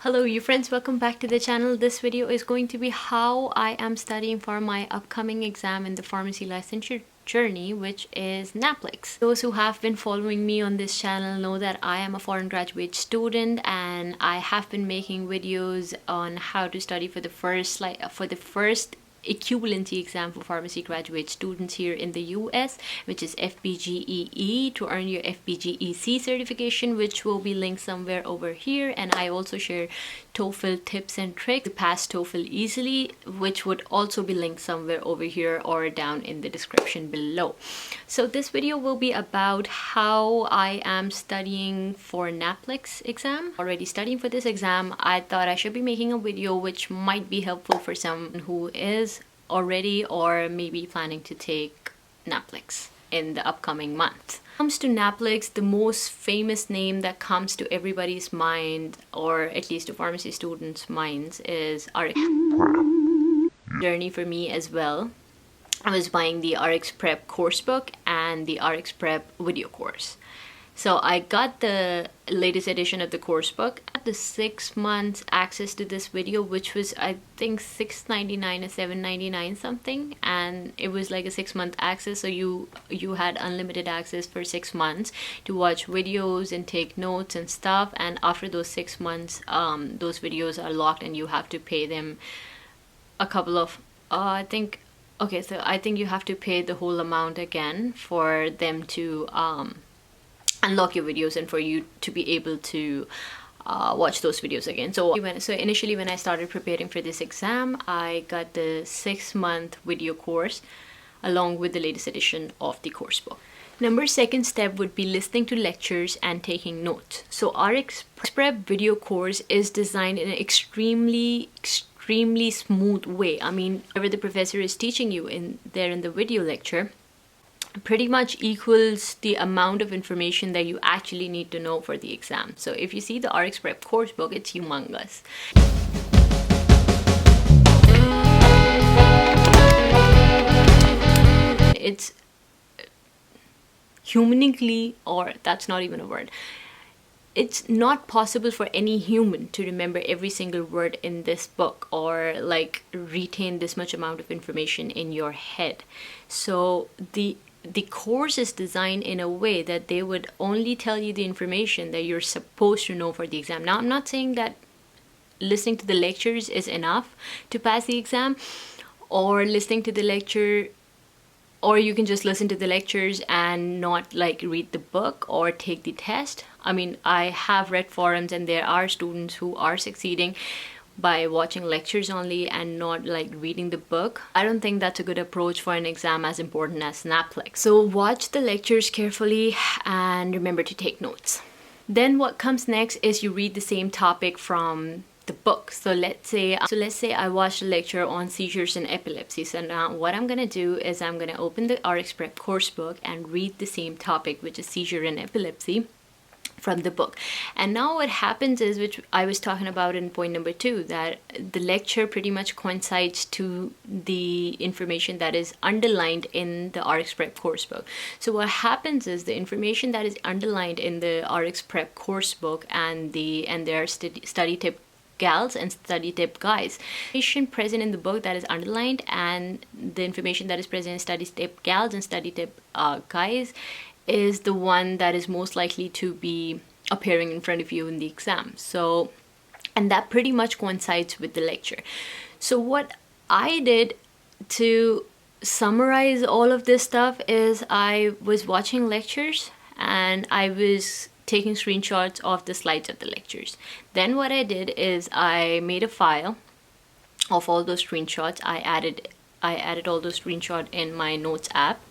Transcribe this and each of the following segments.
Hello you friends, welcome back to the channel. This video is going to be how I am studying for my upcoming exam in the pharmacy licensure journey, which is NAPLEX. Those who have been following me on this channel know that I am a foreign graduate student and I have been making videos on how to study for the first equivalency exam for pharmacy graduate students here in the US, which is FPGEE, to earn your FPGEC certification, which will be linked somewhere over here. And I also share TOEFL tips and tricks to pass TOEFL easily, which would also be linked somewhere over here or down in the description below. So this video will be about how I am studying for NAPLEX exam. Already studying for this exam, I thought I should be making a video which might be helpful for someone who is already or maybe planning to take NAPLEX in the upcoming month. When it comes to NAPLEX, the most famous name that comes to everybody's mind, or at least to pharmacy students' minds, is RX journey for me as well. I was buying the RX Prep course book and the RX Prep video course. So I got the latest edition of the course book, the 6 months access to this video, which was I think $6.99 or $7.99 something, and it was like a 6-month access, so you had unlimited access for 6 months to watch videos and take notes and stuff. And after those 6 months, those videos are locked and you have to pay them a couple of I think you have to pay the whole amount again for them to unlock your videos and for you to be able to watch those videos again. So initially when I started preparing for this exam, I got the 6-month video course along with the latest edition of the course book. Second step would be listening to lectures and taking notes. So RX Prep video course is designed in an extremely smooth way. I mean, whatever the professor is teaching you in the video lecture pretty much equals the amount of information that you actually need to know for the exam. So if you see the RX Prep course book, it's humongous. It's humanically, or that's not even a word, it's not possible for any human to remember every single word in this book or like retain this much amount of information in your head. So the course is designed in a way that they would only tell you the information that you're supposed to know for the exam. Now, I'm not saying that listening to the lectures is enough to pass the exam, or listening to the lecture, or you can just listen to the lectures and not like read the book or take the test. I mean, I have read forums and there are students who are succeeding by watching lectures only and not like reading the book. I don't think that's a good approach for an exam as important as NAPLEX. So watch the lectures carefully and remember to take notes. Then what comes next is you read the same topic from the book. So let's say I watched a lecture on seizures and epilepsy. So now what I'm gonna do is I'm gonna open the RX Prep course book and read the same topic, which is seizure and epilepsy, from the book. And now what happens is, which I was talking about in point number 2, that the lecture pretty much coincides to the information that is underlined in the RX Prep course book. So what happens is the information that is underlined in the RX Prep course book and their study tip gals and study tip guys, information present in the book that is underlined and the information that is present in study tip gals and study tip guys is the one that is most likely to be appearing in front of you in the exam. So, and that pretty much coincides with the lecture. So what I did to summarize all of this stuff is I was watching lectures and I was taking screenshots of the slides of the lectures. Then what I did is I made a file of all those screenshots. I added all those screenshots in my notes app,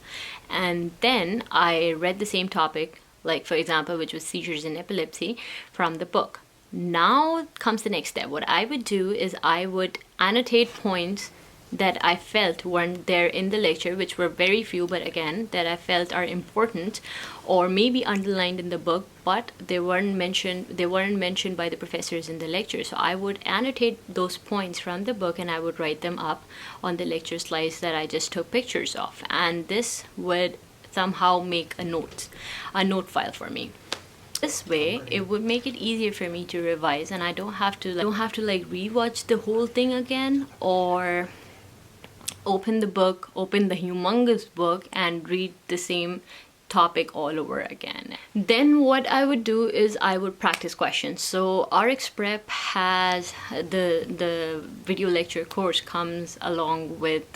and then I read the same topic, like for example, which was seizures and epilepsy, from the book. Now comes the next step. What I would do is I would annotate points that I felt weren't there in the lecture, which were very few, but again, that I felt are important or maybe underlined in the book, but they weren't mentioned by the professors in the lecture. So I would annotate those points from the book and I would write them up on the lecture slides that I just took pictures of, and this would somehow make a note file for me. This way, it would make it easier for me to revise, and I don't have to like rewatch the whole thing again, or open the humongous book and read the same topic all over again. Then what I would do is I would practice questions. So RX Prep has the video lecture course comes along with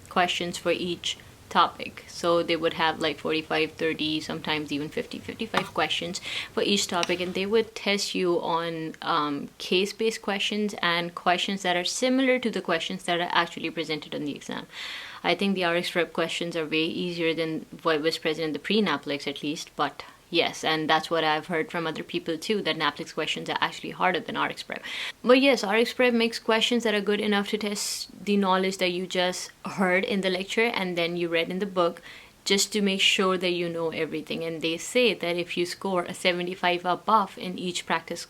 questions for each topic. So they would have like 45, 30, sometimes even 50, 55 questions for each topic, and they would test you on case-based questions and questions that are similar to the questions that are actually presented on the exam. I think the RX Prep questions are way easier than what was present in the pre-NAPLEX, at least, but yes, and that's what I've heard from other people too, that NAPLEX questions are actually harder than RX Prep. But yes, RX Prep makes questions that are good enough to test the knowledge that you just heard in the lecture and then you read in the book, just to make sure that you know everything. And they say that if you score a 75 above in each practice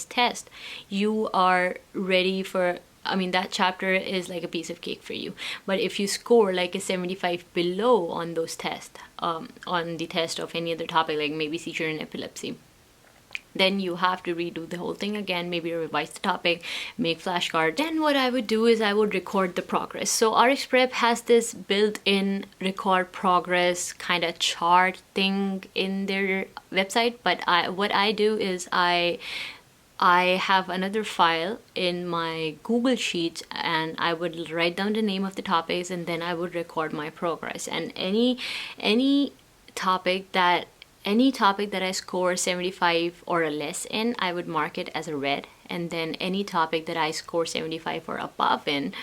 test, you are ready for, I mean, that chapter is like a piece of cake for you. But if you score like a 75 below on those tests, on the test of any other topic, like maybe seizure and epilepsy, then you have to redo the whole thing again, maybe revise the topic, make flashcards. Then what I would do is I would record the progress. So RX Prep has this built-in record progress kind of chart thing in their website, but what I do is I have another file in my Google Sheets, and I would write down the name of the topics, and then I would record my progress. And any topic that I score 75 or less in, I would mark it as a red. And then any topic that I score 75 or above in,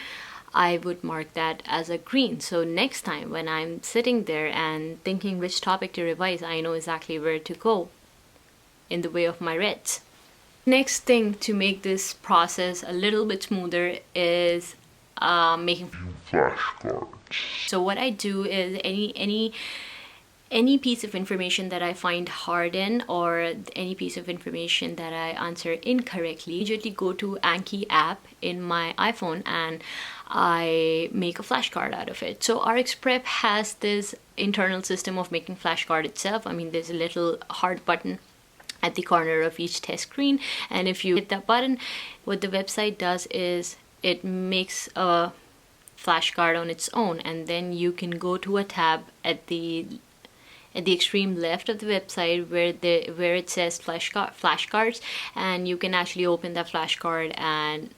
I would mark that as a green. So next time when I'm sitting there and thinking which topic to revise, I know exactly where to go in the way of my reds. Next thing to make this process a little bit smoother is making flashcards. So what I do is any piece of information that I find hard in, or any piece of information that I answer incorrectly, I usually go to Anki app in my iPhone and I make a flashcard out of it. So RX Prep has this internal system of making flashcard itself. I mean, there's a little heart button at the corner of each test screen, and if you hit that button, what the website does is it makes a flashcard on its own, and then you can go to a tab at the extreme left of the website where it says flashcards, and you can actually open that flashcard and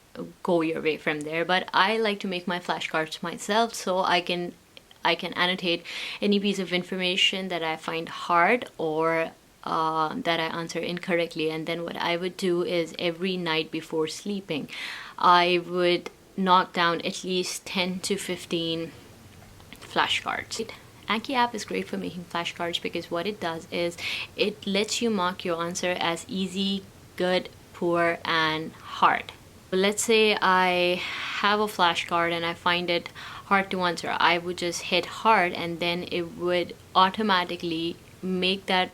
go your way from there. But I like to make my flashcards myself, so I can annotate any piece of information that I find hard or that I answer incorrectly. And then what I would do is every night before sleeping, I would knock down at least 10 to 15 flashcards. Anki app is great for making flashcards because what it does is it lets you mark your answer as easy, good, poor, and hard. Let's say I have a flashcard and I find it hard to answer. I would just hit hard, and then it would automatically make that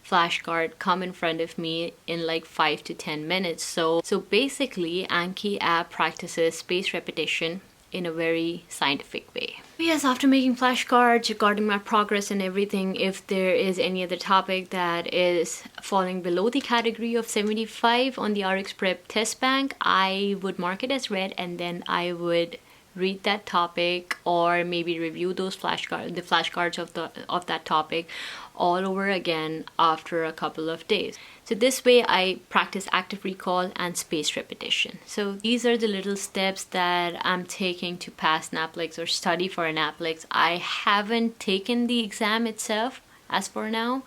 flashcard come in front of me in like 5 to 10 minutes. So basically Anki app practices spaced repetition in a very scientific way. Yes, after making flashcards, recording my progress and everything, if there is any other topic that is falling below the category of 75 on the RX Prep test bank, I would mark it as red, and then I would read that topic or maybe review those flashcards of that topic all over again after a couple of days. So this way I practice active recall and spaced repetition. So these are the little steps that I'm taking to pass NAPLEX or study for a NAPLEX. I haven't taken the exam itself as for now.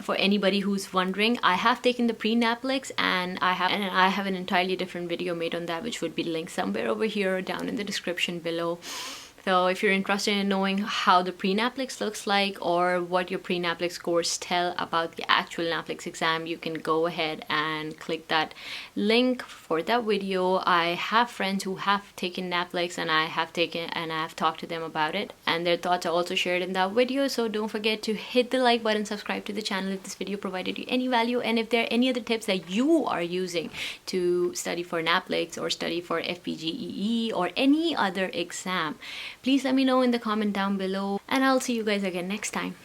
For anybody who's wondering, I have taken the pre-NAPLEX, and I have an entirely different video made on that, which would be linked somewhere over here or down in the description below. So if you're interested in knowing how the pre-NAPLEX looks like or what your pre-NAPLEX scores tell about the actual NAPLEX exam, you can go ahead and click that link for that video. I have friends who have taken NAPLEX, and I have talked to them about it, and their thoughts are also shared in that video. So don't forget to hit the like button, subscribe to the channel if this video provided you any value, and if there are any other tips that you are using to study for NAPLEX or study for FPGEE or any other exam, please let me know in the comment down below, and I'll see you guys again next time.